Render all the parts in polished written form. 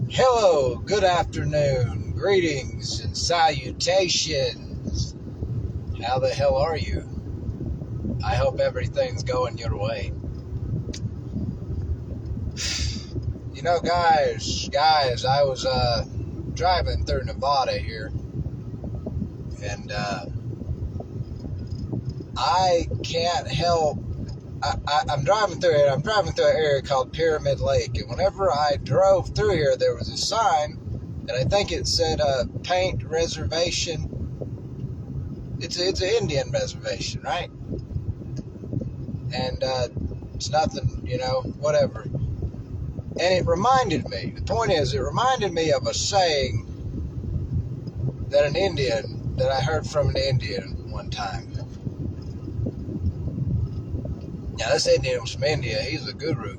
Hello, good afternoon, greetings and salutations. How the hell are you? I hope everything's going your way. You know, guys, I was driving through Nevada here, and I can't help. I'm driving through it. I'm driving through an area called Pyramid Lake, and whenever I drove through here, there was a sign, and I think it said Paint Reservation. It's an Indian reservation, right? And it's nothing, whatever. And it reminded me, the point is, it reminded me of a saying that I heard from an Indian one time. Now, this Indian was from India. He's a guru.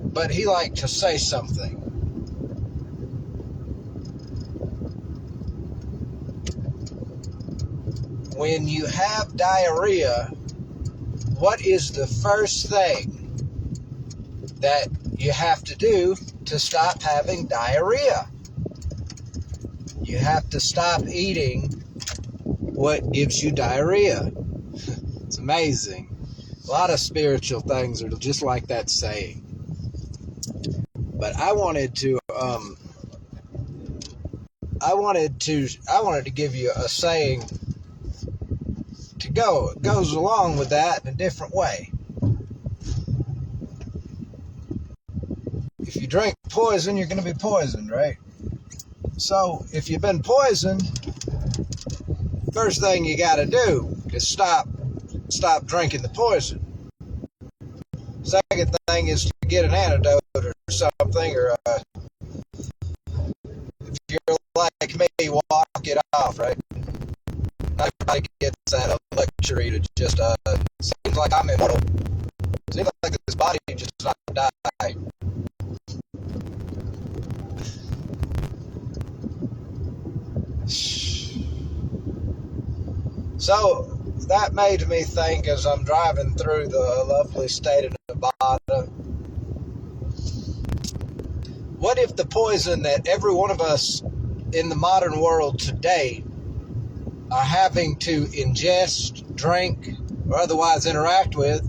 But he liked to say something. When you have diarrhea, what is the first thing that you have to do to stop having diarrhea? You have to stop eating what gives you diarrhea. It's amazing. A lot of spiritual things are just like that saying. But I wanted to give you a saying to go. It goes along with that in a different way. If you drink poison, you're going to be poisoned, right? So if you've been poisoned, first thing you got to do is stop drinking the poison. Second thing is to get an antidote or something, or if you're like me, walk it off, right? Everybody gets that luxury to just, seems like I'm immortal. Seems like this body just not die. So that made me think as I'm driving through the lovely state of Nevada, what if the poison that every one of us in the modern world today are having to ingest, drink, or otherwise interact with,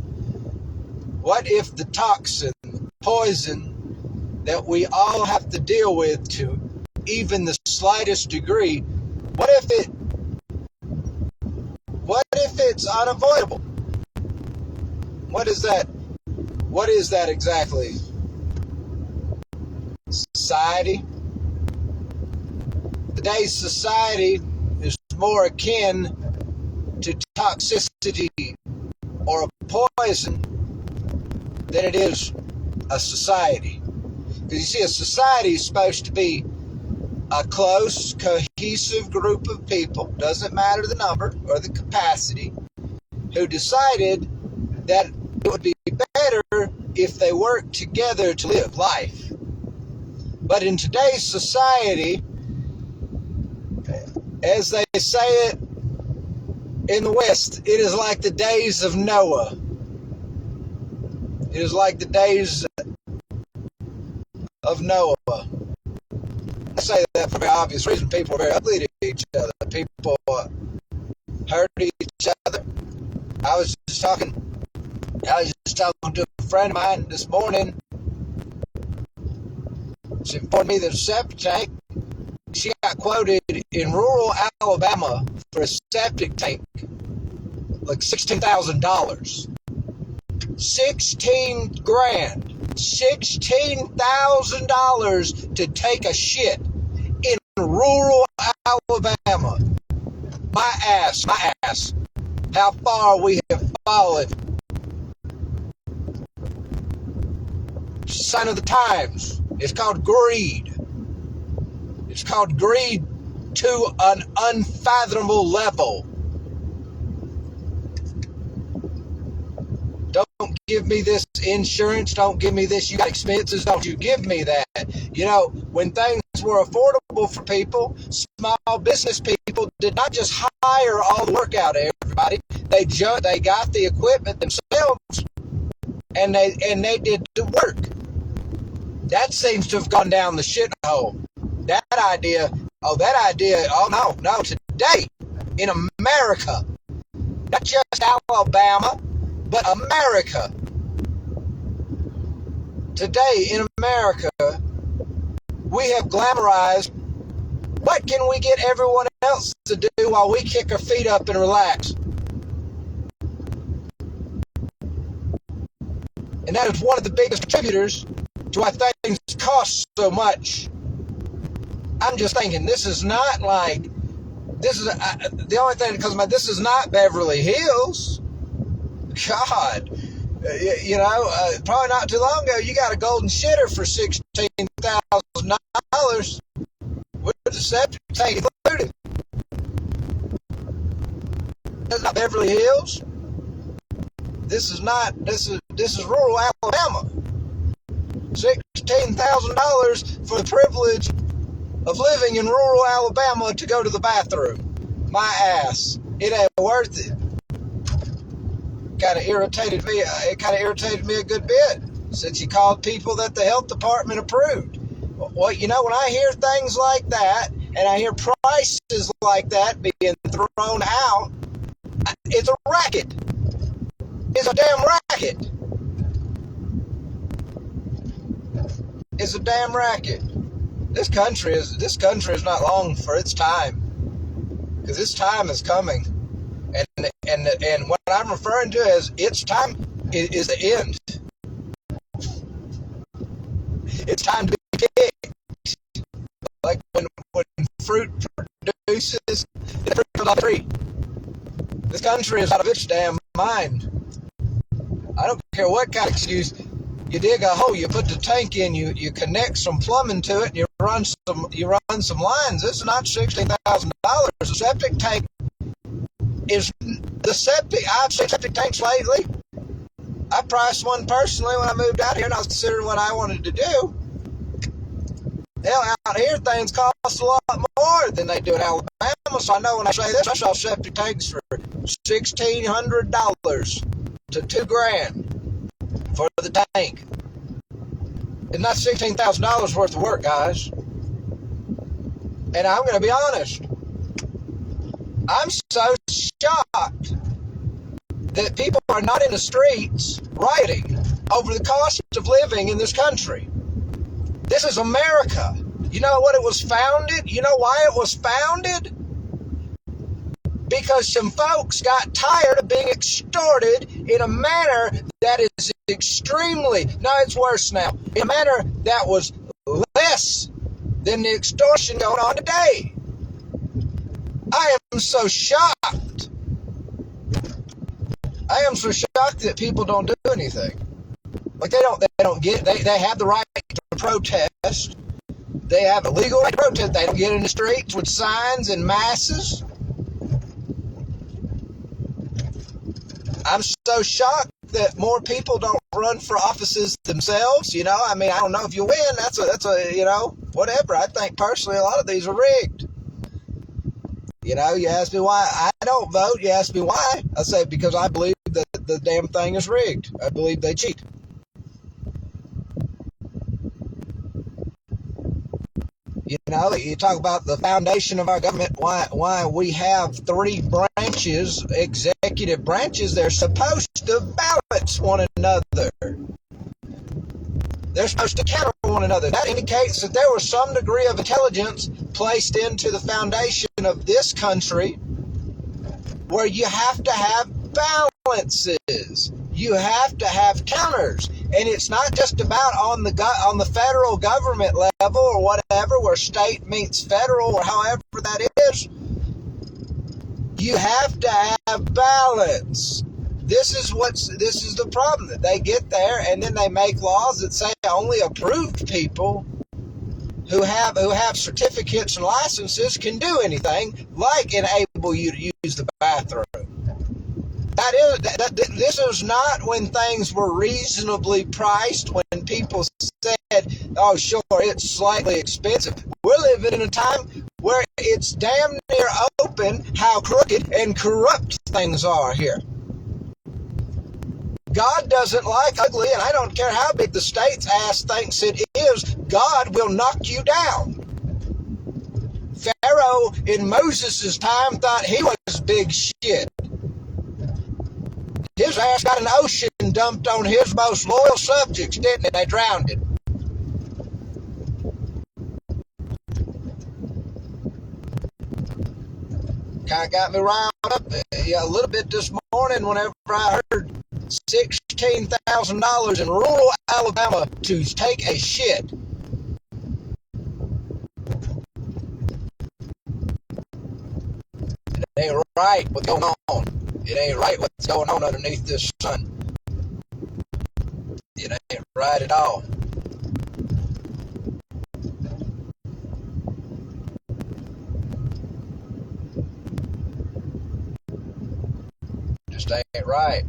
what if the toxin, poison that we all have to deal with to even the slightest degree, what if it's unavoidable? What is that? What is that exactly? Society? Today's society is more akin to toxicity or a poison than it is a society. Because you see, a society is supposed to be a close, cohesive group of people, doesn't matter the number or the capacity, who decided that it would be better if they worked together to live life. But in today's society, as they say it in the West, it is like the days of Noah. It is like the days of Noah. I say that for a very obvious reason. People are very ugly to each other. People hurt each other. I was just talking to a friend of mine this morning. She informed me that a septic tank, she got quoted in rural Alabama for a septic tank like $16,000. 16 grand. $16,000 to take a shit in rural Alabama. My ass. How far we have fallen. Sign of the times. It's called greed. It's called greed to an unfathomable level. Don't give me this insurance. Don't give me this. You got expenses. Don't you give me that. You know, when things were affordable for people, small business people did not just hire all the work out of everybody. They got the equipment themselves, and they did the work. That seems to have gone down the shithole. That idea, oh no, today in America, not just Alabama, but America. Today in America, we have glamorized what can we get everyone else to do while we kick our feet up and relax. And that is one of the biggest contributors to why things cost so much. I'm just thinking, this is not like, the only thing that comes to mind, this is not Beverly Hills. God, probably not too long ago, you got a golden shitter for $16,000 with the septic tank included. That's not Beverly Hills. This is rural Alabama. $16,000 for the privilege of living in rural Alabama to go to the bathroom. My ass. It ain't worth it. It kind of irritated me a good bit since you called people that the health department approved. Well, when I hear things like that and I hear prices like that being thrown out, it's a racket. It's a damn racket. It's a damn racket. This country is not long for its time, because its time is coming, and what I'm referring to as its time is the end. It's time to be picked, like when fruit produces, the fruit comes off the tree. This country is out of its damn mind. I don't care what kind of excuse. You dig a hole, you put the tank in, you connect some plumbing to it, and you run some lines. It's not $16,000. The septic tank is I've seen septic tanks lately. I priced one personally when I moved out here, and I was considering what I wanted to do. Hell, out here things cost a lot more than they do in Alabama. So I know when I say this, I saw septic tanks for $1,600 to $2,000 for the tank. It's not $16,000 worth of work, guys. And I'm going to be honest. I'm so shocked that people are not in the streets rioting over the cost of living in this country. This is America. You know what it was founded? You know why it was founded? Because some folks got tired of being extorted in a manner that is extremely, no, it's worse now, in a manner that was less than the extortion going on today. I am so shocked. I am so shocked that people don't do anything. Like they have the right to protest. They have a legal right to protest. They don't get in the streets with signs and masses. I'm so shocked that more people don't run for offices themselves. I don't know if you win. That's a whatever. I think personally a lot of these are rigged. You ask me why I don't vote. You ask me why. I say because I believe that the damn thing is rigged. I believe they cheat. You talk about the foundation of our government, why we have three branches, executive branches. They're supposed to balance one another. They're supposed to counter one another. That indicates that there was some degree of intelligence placed into the foundation of this country where you have to have balances. You have to have counters. And it's not just about on the federal government level or whatever, where state meets federal or however that is. You have to have balance. This is the problem, that they get there and then they make laws that say only approved people who have certificates and licenses can do anything, like enable you to use the bathroom. This is not when things were reasonably priced, when people said, oh, sure, it's slightly expensive. We're living in a time where it's damn near open how crooked and corrupt things are here. God doesn't like ugly, and I don't care how big the state's ass thinks it is, God will knock you down. Pharaoh in Moses' time thought he was big shit. His ass got an ocean dumped on his most loyal subjects, didn't it? They drowned it. Kind of got me riled up a little bit this morning whenever I heard $16,000 in rural Alabama to take a shit. It ain't right what's going on. It ain't right what's going on underneath this sun. It ain't right at all. Just ain't right.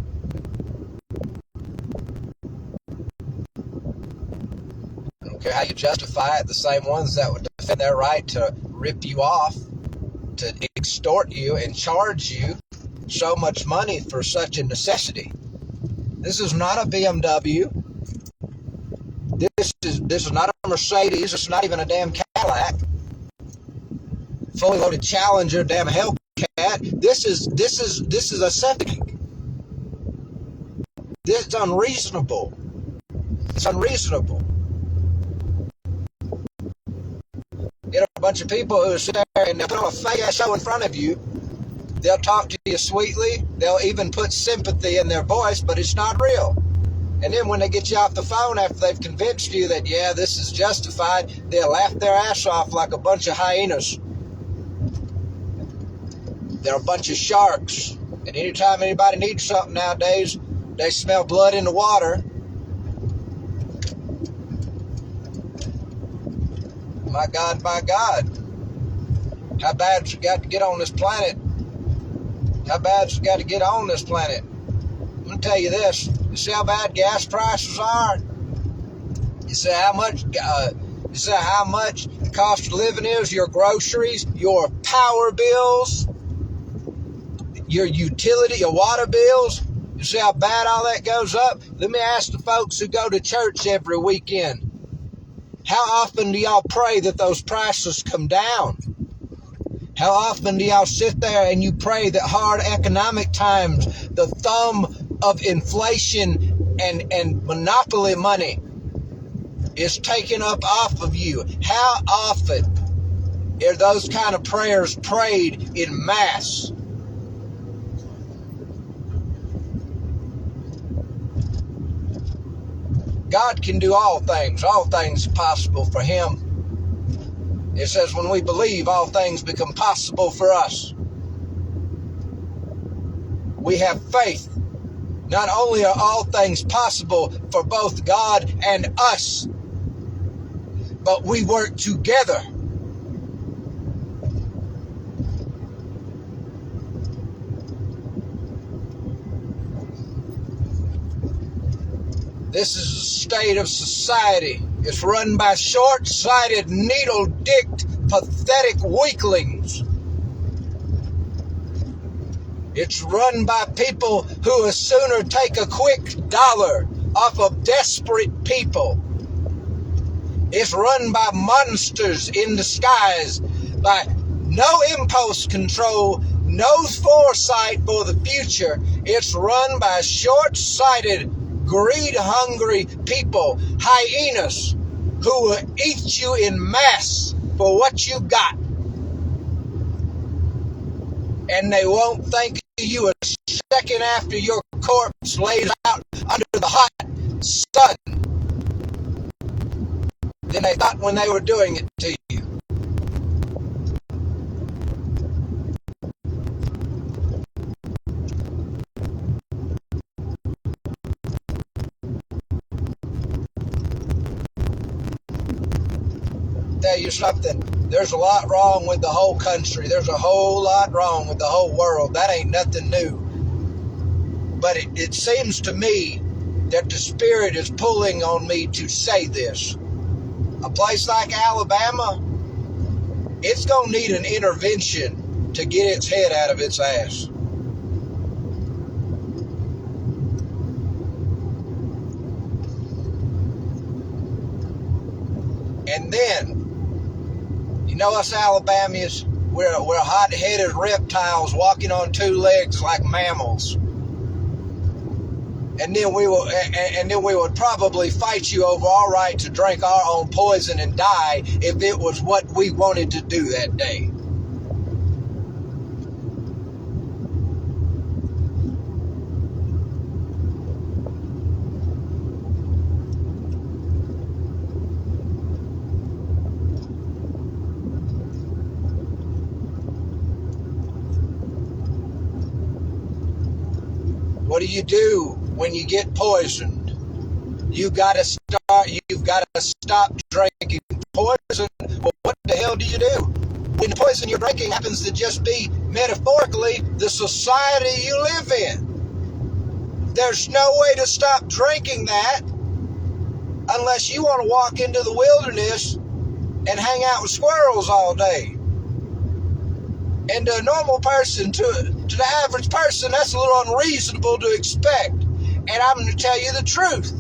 I don't care how you justify it. The same ones that would defend their right to rip you off, to extort you and charge you so much money for such a necessity. This is not a BMW. This is not a Mercedes. It's not even a damn Cadillac. Fully loaded Challenger, damn Hellcat. This is a septic. This is unreasonable. It's unreasonable. Get a bunch of people who sit there and they'll put on a fake ass show in front of you. They'll talk to you sweetly. They'll even put sympathy in their voice, but it's not real. And then when they get you off the phone after they've convinced you that, yeah, this is justified, they'll laugh their ass off like a bunch of hyenas. They're a bunch of sharks. And anytime anybody needs something nowadays, they smell blood in the water. My God, my God. How bad's it got to get on this planet? How bad's it got to get on this planet? I'm going to tell you this. You see how bad gas prices are? You see how much the cost of living is, your groceries, your power bills, your utility, your water bills. You see how bad all that goes up? Let me ask the folks who go to church every weekend. How often do y'all pray that those prices come down? How often do y'all sit there and you pray that hard economic times, the thumb of inflation and monopoly money is taken up off of you? How often are those kind of prayers prayed in mass? God can do all things. All things are possible for him. It says when we believe, all things become possible for us. We have faith. Not only are all things possible for both God and us, but we work together. This is a state of society. It's run by short-sighted, needle-dicked, pathetic weaklings. It's run by people who would sooner take a quick dollar off of desperate people. It's run by monsters in disguise, by no impulse control, no foresight for the future. It's run by short-sighted, greed-hungry people, hyenas, who will eat you in mass for what you got. And they won't think of you a second after your corpse lays out under the hot sun than they thought when they were doing it to you. Tell you something, there's a lot wrong with the whole country. There's a whole lot wrong with the whole world. That ain't nothing new. But it seems to me that the Spirit is pulling on me to say this. A place like Alabama, it's going to need an intervention to get its head out of its ass. And then, you know us Alabamians, we're hot-headed reptiles walking on two legs like mammals. And then we would probably fight you over our right to drink our own poison and die if it was what we wanted to do that day. What do you do when you get poisoned? You've got to stop drinking poison. Well, what the hell do you do? When the poison you're drinking happens to just be, metaphorically, the society you live in. There's no way to stop drinking that unless you want to walk into the wilderness and hang out with squirrels all day. And to a normal person, to the average person, that's a little unreasonable to expect. And I'm going to tell you the truth.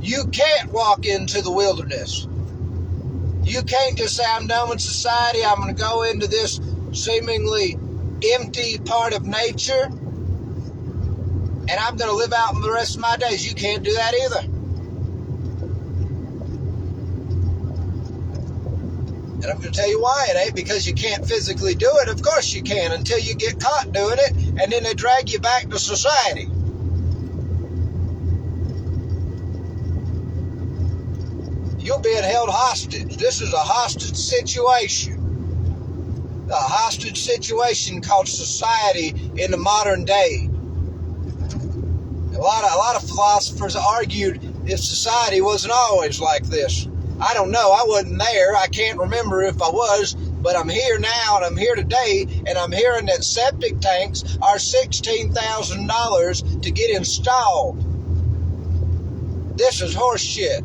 You can't walk into the wilderness. You can't just say, I'm done with society. I'm going to go into this seemingly empty part of nature, and I'm going to live out the rest of my days. You can't do that either. And I'm going to tell you why. It ain't because you can't physically do it. Of course you can, until you get caught doing it, and then they drag you back to society. You're being held hostage. This is a hostage situation. A hostage situation called society in the modern day. A lot of philosophers argued if society wasn't always like this. I don't know. I wasn't there. I can't remember if I was, but I'm here now, and I'm here today, and I'm hearing that septic tanks are $16,000 to get installed. This is horse shit.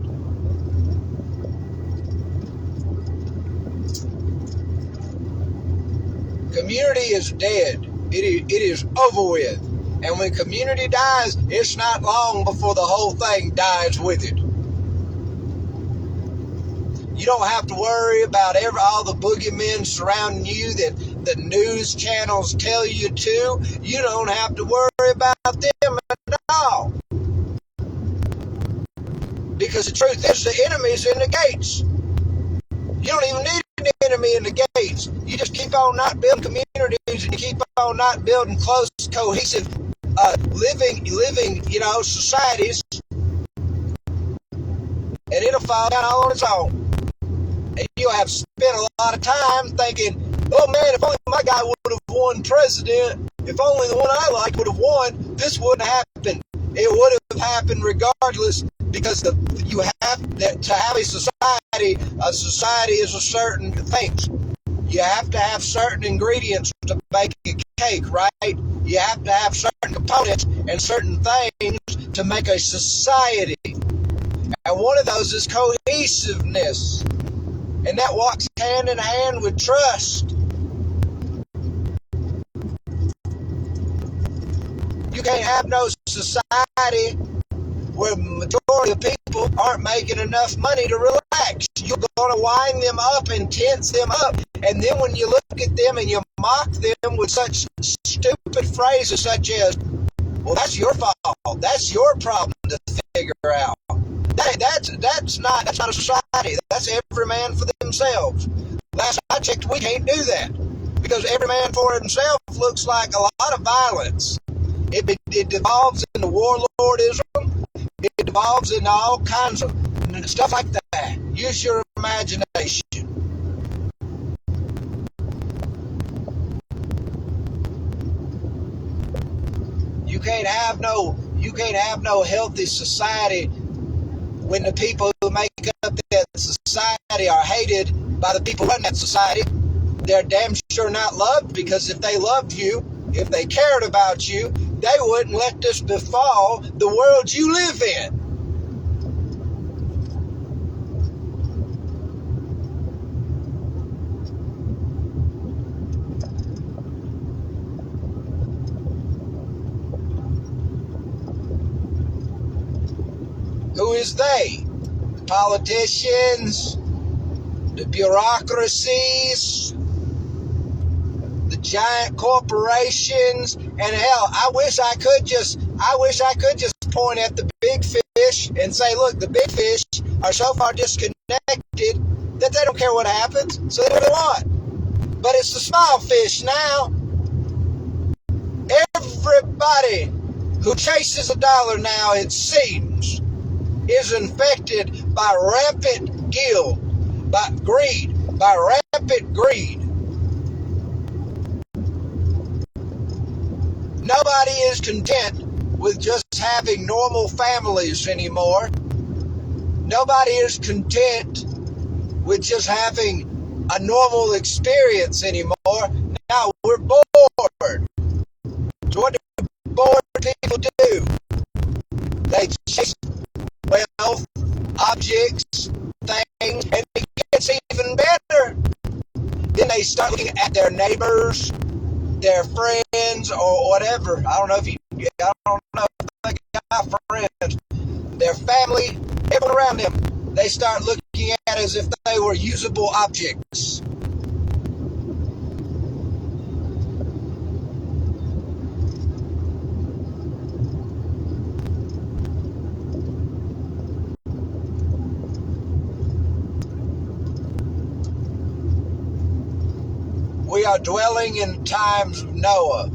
Community is dead. It is over with. And when community dies, it's not long before the whole thing dies with it. You don't have to worry about all the boogeymen surrounding you that the news channels tell you to. You don't have to worry about them at all. Because the truth is, the enemy's in the gates. You don't even need an enemy in the gates. You just keep on not building communities, and you keep on not building close, cohesive, living, societies, and it'll fall down all on its own. And you'll have spent a lot of time thinking, oh man, if only my guy would have won president, if only the one I like would have won, this wouldn't have happened. It would have happened regardless, because you have that to have a society is a certain things. You have to have certain ingredients to bake a cake, right? You have to have certain components and certain things to make a society. And one of those is cohesiveness. And that walks hand in hand with trust. You can't have no society where the majority of people aren't making enough money to relax. You're going to wind them up and tense them up. And then when you look at them and you mock them with such stupid phrases such as, well, that's your fault. That's your problem to figure out. That's not a society. That's every man for themselves. Last I checked, we can't do that, because every man for himself looks like a lot of violence. It devolves into warlordism. It devolves into all kinds of stuff like that. Use your imagination. You can't have no healthy society when the people who make up that society are hated by the people running that society. They're damn sure not loved, because if they loved you, if they cared about you, they wouldn't let this befall the world you live in. Who is they? Politicians, the bureaucracies, the giant corporations, and hell, I wish I could just point at the big fish and say, look, the big fish are so far disconnected that they don't care what happens, so they do what they want. But it's the small fish now. Everybody who chases a dollar now, it seems, is infected by rampant guilt, by rampant greed. Nobody is content with just having normal families anymore. Nobody is content with just having a normal experience anymore. Now we're bored. So what do bored people do? They chase wealth, objects, things, and it gets even better. Then they start looking at their neighbors, their friends, or whatever. I don't know if they got friends. Their family, everyone around them, they start looking at as if they were usable objects. We are dwelling in times of Noah.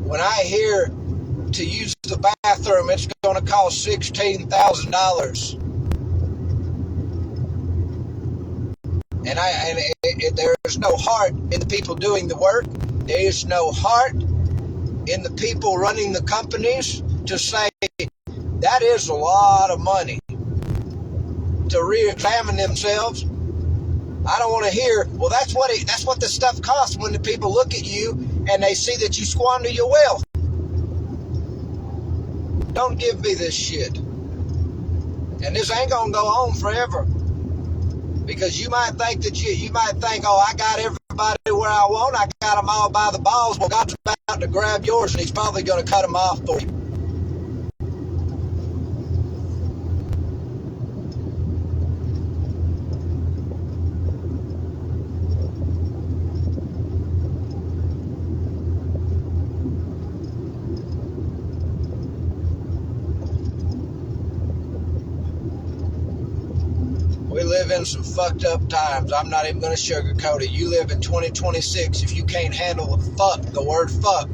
When I hear to use the bathroom, it's going to cost $16,000. And there's no heart in the people doing the work. There is no heart in the people running the companies to say, that is a lot of money, to re-examine themselves. I don't want to hear, well, that's what this stuff costs, when the people look at you and they see that you squander your wealth. Don't give me this shit. And this ain't going to go on forever. Because you might think, oh, I got everybody where I want. I got them all by the balls. Well, God's about to grab yours, and he's probably going to cut them off for you. We live in some fucked up times. I'm not even going to sugarcoat it. You live in 2026. If you can't handle the word fuck,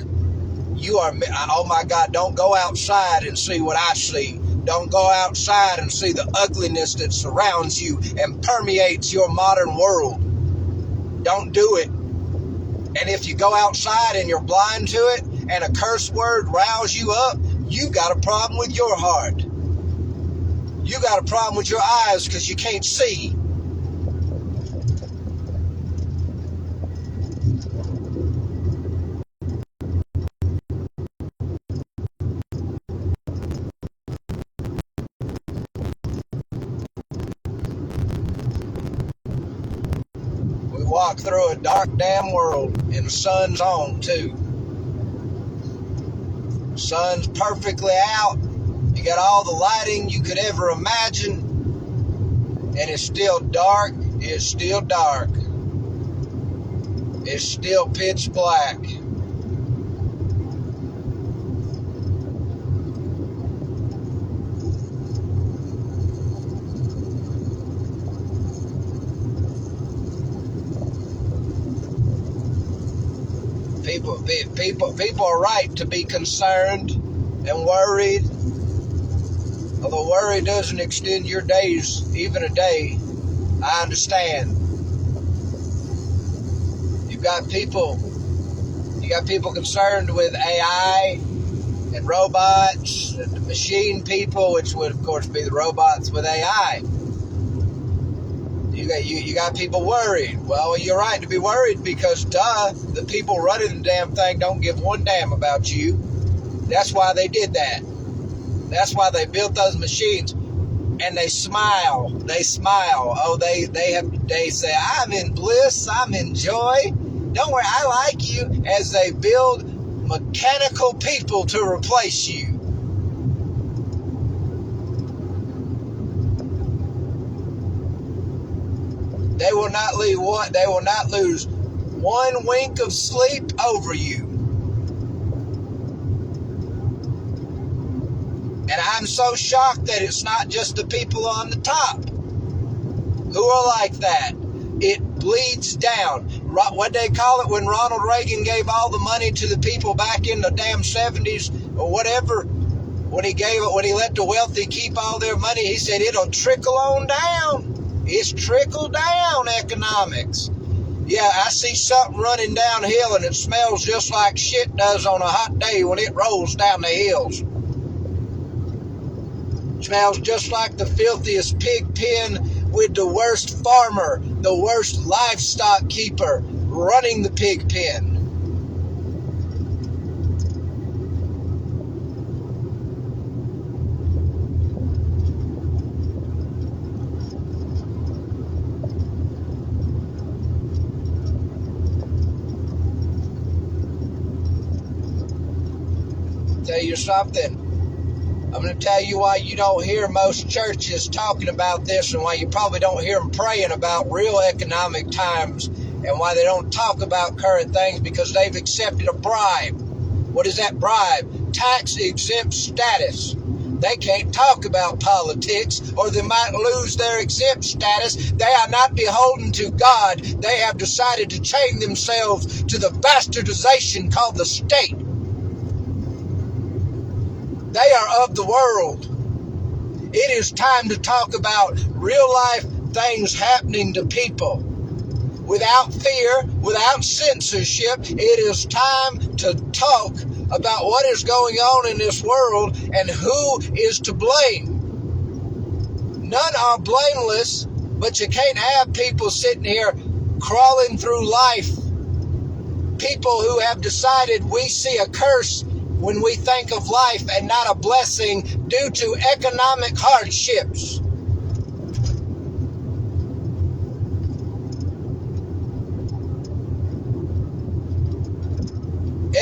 you are, oh my God, don't go outside and see what I see. Don't go outside and see the ugliness that surrounds you and permeates your modern world. Don't do it. And if you go outside and you're blind to it and a curse word riles you up, you got a problem with your heart. You got a problem with your eyes because you can't see. We walk through a dark damn world, and the sun's on too. The sun's perfectly out. You got all the lighting you could ever imagine, and it's still dark. It's still dark. It's still pitch black. People are right to be concerned and worried. Although worry doesn't extend your days, even a day, I understand. You got people concerned with AI and robots and the machine people, which would of course be the robots with AI. You got people worried. Well, you're right to be worried because the people running the damn thing don't give one damn about you. That's why they did that. That's why they built those machines. And they smile. They smile. Oh, they say, I'm in bliss. I'm in joy. Don't worry, I like you, as they build mechanical people to replace you. They will not lose one wink of sleep over you. And I'm so shocked that it's not just the people on the top who are like that. It bleeds down. What they call it when Ronald Reagan gave all the money to the people back in the damn 70s or whatever, when he let the wealthy keep all their money, he said it'll trickle on down. It's trickle down economics. Yeah, I see something running downhill and it smells just like shit does on a hot day when it rolls down the hills. It smells just like the filthiest pig pen with the worst farmer, the worst livestock keeper running the pig pen. Tell you something. I'm going to tell you why you don't hear most churches talking about this and why you probably don't hear them praying about real economic times and why they don't talk about current things, because they've accepted a bribe. What is that bribe? Tax-exempt status. They can't talk about politics or they might lose their exempt status. They are not beholden to God. They have decided to chain themselves to the bastardization called the state. They are of the world. It is time to talk about real life things happening to people. Without fear, without censorship, it is time to talk about what is going on in this world and who is to blame. None are blameless, but you can't have people sitting here crawling through life. People who have decided we see a curse when we think of life and not a blessing due to economic hardships.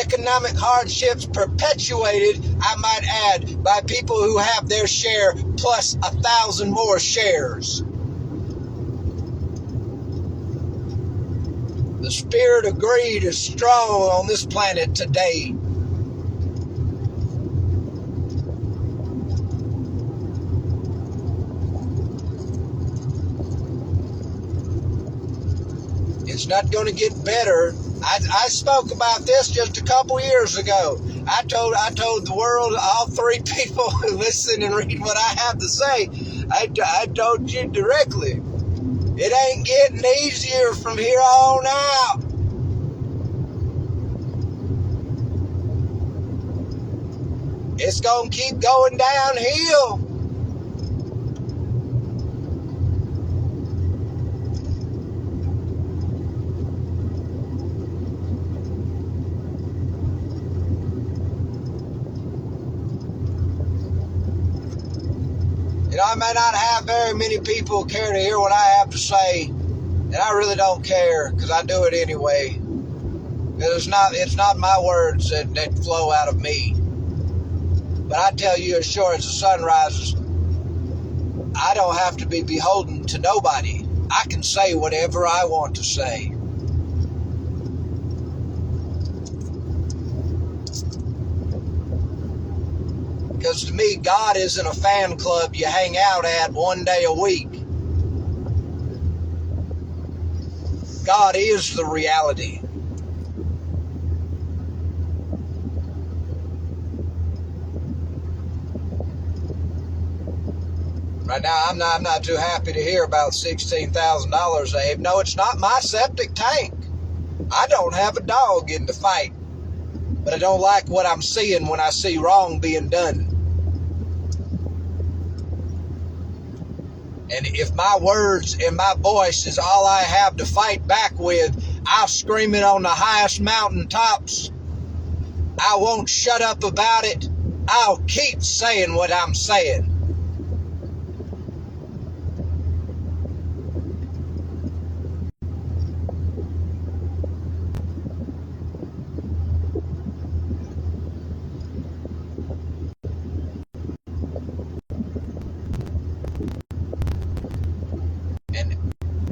Economic hardships perpetuated, I might add, by people who have their share plus 1,000 more shares. The spirit of greed is strong on this planet today. It's not going to get better. I spoke about this just a couple years ago. I told the world, all three people who listen and read what I have to say, I told you directly. It ain't getting easier from here on out. It's going to keep going downhill. You know, I may not have very many people care to hear what I have to say, and I really don't care because I do it anyway. It's not my words that flow out of me. But I tell you, as sure as the sun rises, I don't have to be beholden to nobody. I can say whatever I want to say. Because to me, God isn't a fan club you hang out at one day a week. God is the reality. Right now, I'm not too happy to hear about $16,000, Abe. No, it's not my septic tank. I don't have a dog in the fight. But I don't like what I'm seeing when I see wrong being done. And if my words and my voice is all I have to fight back with, I'll scream it on the highest mountaintops. I won't shut up about it. I'll keep saying what I'm saying.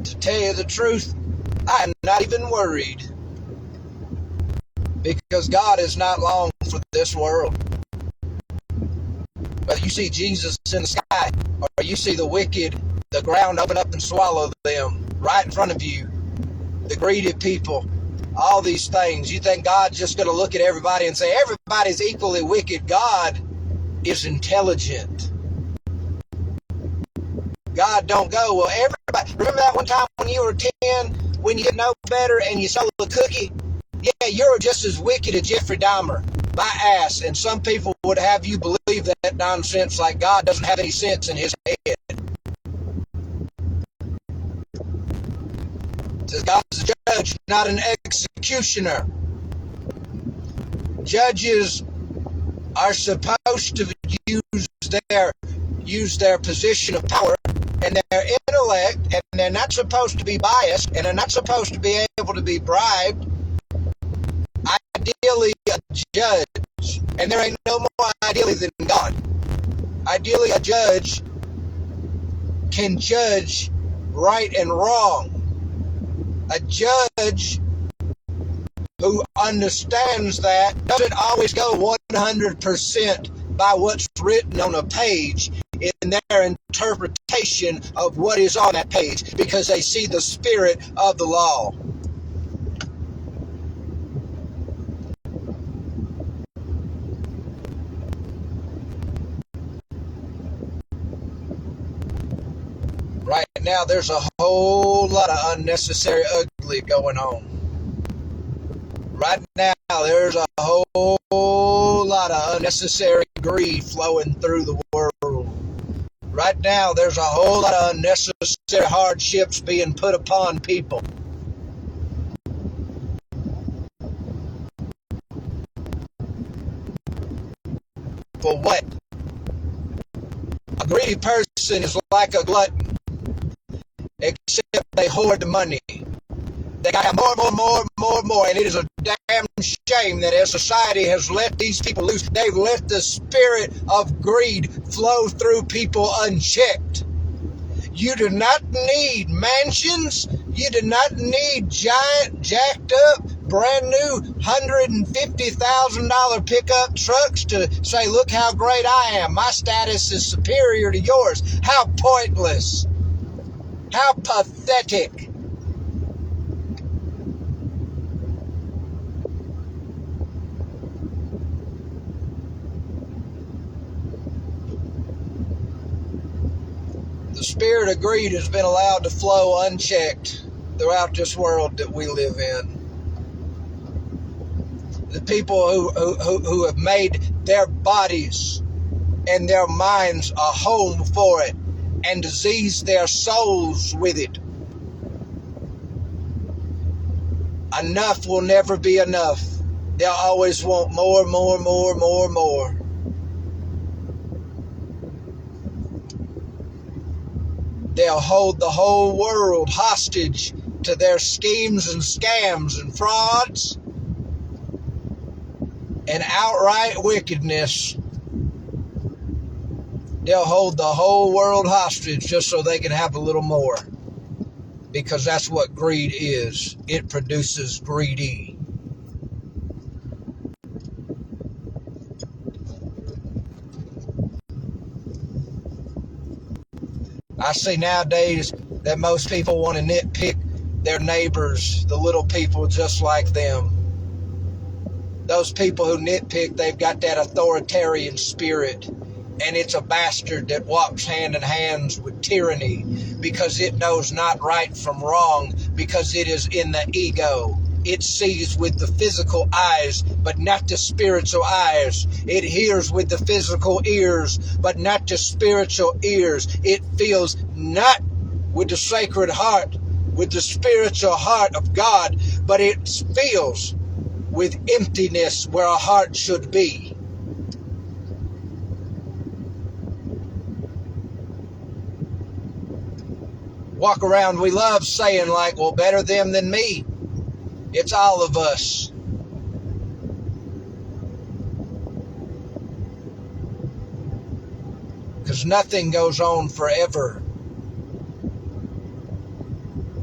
To tell you the truth, I am not even worried, because God is not long for this world. Whether you see Jesus in the sky or you see the wicked, the ground open up and swallow them right in front of you, the greedy people, all these things, you think God's just going to look at everybody and say everybody's equally wicked? God is intelligent. God don't go, well, everybody. Remember that one time when you were 10, when you didn't know better and you stole a cookie? Yeah, you're just as wicked as Jeffrey Dahmer. My ass. And some people would have you believe that nonsense, like God doesn't have any sense in his head. It says God is a judge, not an executioner. Judges are supposed to use their position of power and their intellect, and they're not supposed to be biased, and they're not supposed to be able to be bribed. Ideally, a judge, and there ain't no more ideally than God. Ideally, a judge can judge right and wrong. A judge who understands that doesn't always go 100% by what's written on a page in their interpretation of what is on that page, because they see the spirit of the law. Right now, there's a whole lot of unnecessary ugly going on. Right now, there's a whole lot of unnecessary greed flowing through the world. Right now, there's a whole lot of unnecessary hardships being put upon people. For what? A greedy person is like a glutton, except they hoard the money. They got to have more, and it is a damn shame that our society has let these people loose. They've let the spirit of greed flow through people unchecked. You do not need mansions. You do not need giant, jacked up, brand new $150,000 pickup trucks to say, look how great I am. My status is superior to yours. How pointless. How pathetic. The spirit of greed has been allowed to flow unchecked throughout this world that we live in. The people who have made their bodies and their minds a home for it and diseased their souls with it. Enough will never be enough. They'll always want more. They'll hold the whole world hostage to their schemes and scams and frauds and outright wickedness. They'll hold the whole world hostage just so they can have a little more. Because that's what greed is. It produces greedy. I see nowadays that most people want to nitpick their neighbors, the little people just like them. Those people who nitpick, they've got that authoritarian spirit. And it's a bastard that walks hand in hand with tyranny because it knows not right from wrong, because it is in the ego. It sees with the physical eyes, but not the spiritual eyes. It hears with the physical ears, but not the spiritual ears. It feels not with the sacred heart, with the spiritual heart of God, but it feels with emptiness where a heart should be. Walk around, we love saying like, well, better them than me. It's all of us. Because nothing goes on forever.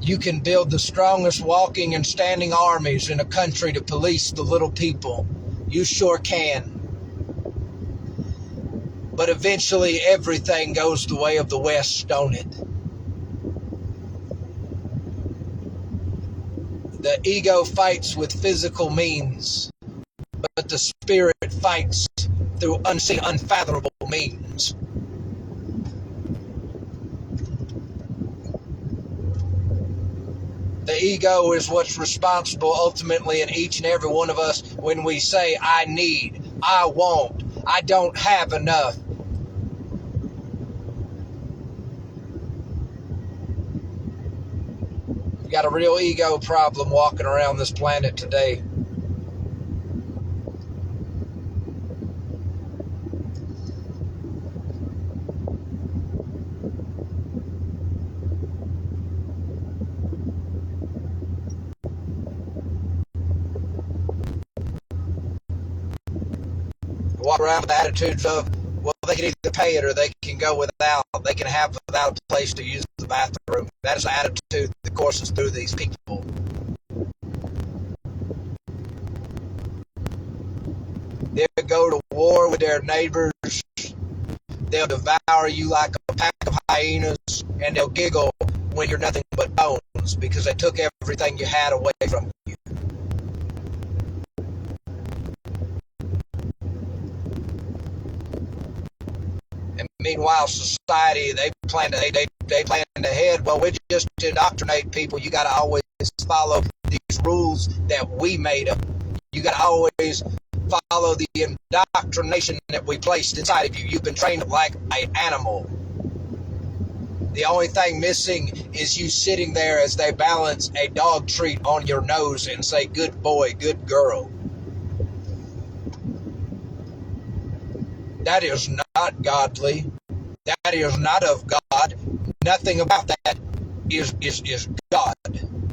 You can build the strongest walking and standing armies in a country to police the little people. You sure can. But eventually everything goes the way of the West, don't it? The ego fights with physical means, but the spirit fights through unseen, unfathomable means. The ego is what's responsible ultimately in each and every one of us when we say, I need, I want, I don't have enough. We've got a real ego problem walking around this planet today. Walk around with attitudes of, well, they can either pay it or they can go without. They can have without a place to use the bathroom. That is the attitude that courses through these people. They'll go to war with their neighbors. They'll devour you like a pack of hyenas, and they'll giggle when you're nothing but bones because they took everything you had away from you. And meanwhile, society, they plan ahead. Well, we just indoctrinate people. You got to always follow these rules that we made up. You got to always follow the indoctrination that we placed inside of you. You've been trained like an animal. The only thing missing is you sitting there as they balance a dog treat on your nose and say, good boy, good girl. That is not godly. That is not of God. Nothing about that is God.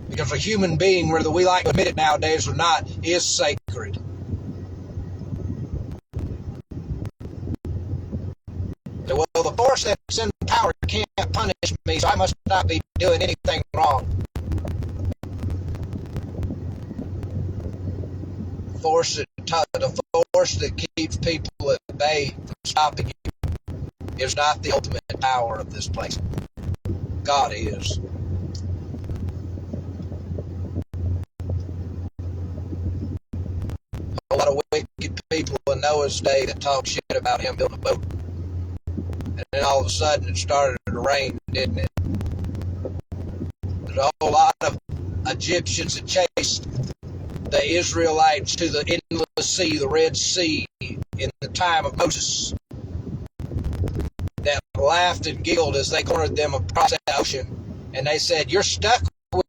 Because a human being, whether we like to admit it nowadays or not, is sacred. Well, the force that's in power can't punish me, so I must not be doing anything wrong. The force that keeps people at bay from stopping you is not the ultimate power of this place. God is. A lot of wicked people in Noah's day that talk shit about him building a boat. And then all of a sudden it started to rain, didn't it? There's a whole lot of Egyptians that chased the Israelites to the endless sea, the Red Sea, in the time of Moses, that laughed and giggled as they cornered them across the ocean. And they said, you're stuck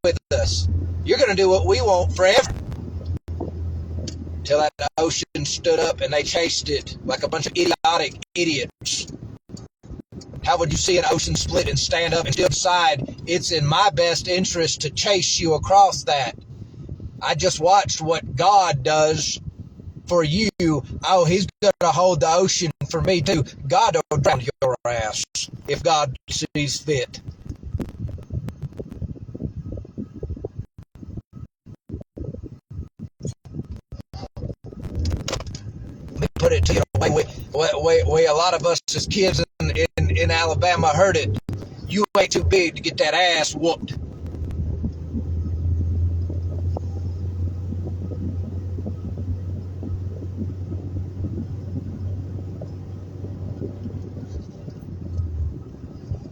with us. You're going to do what we want forever. Till that ocean stood up and they chased it like a bunch of idiotic idiots. How would you see an ocean split and stand up and decide it's in my best interest to chase you across that? I just watched what God does for you. Oh, he's going to hold the ocean for me too. God will drown your ass if God sees fit. Let me put it to you the way a lot of us as kids in Alabama heard it. You ain't too big to get that ass whooped.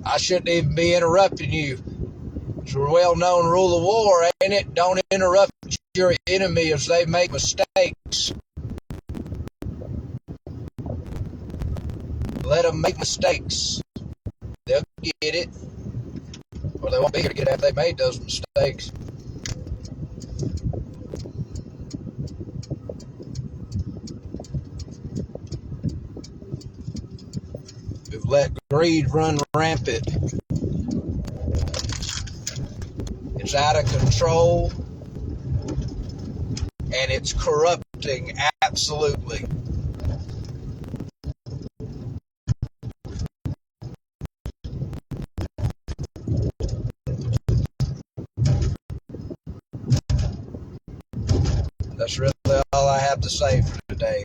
I shouldn't even be interrupting you. It's a well-known rule of war, ain't it? Don't interrupt your enemy as they make mistakes. Let them make mistakes. They'll get it. Or they won't be here to get it after they made those mistakes. We've let greed run rampant. It's out of control. And it's corrupting absolutely. That's really all I have to say for today.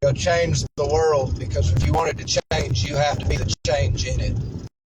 Go change the world, because if you want it to change, you have to be the change in it.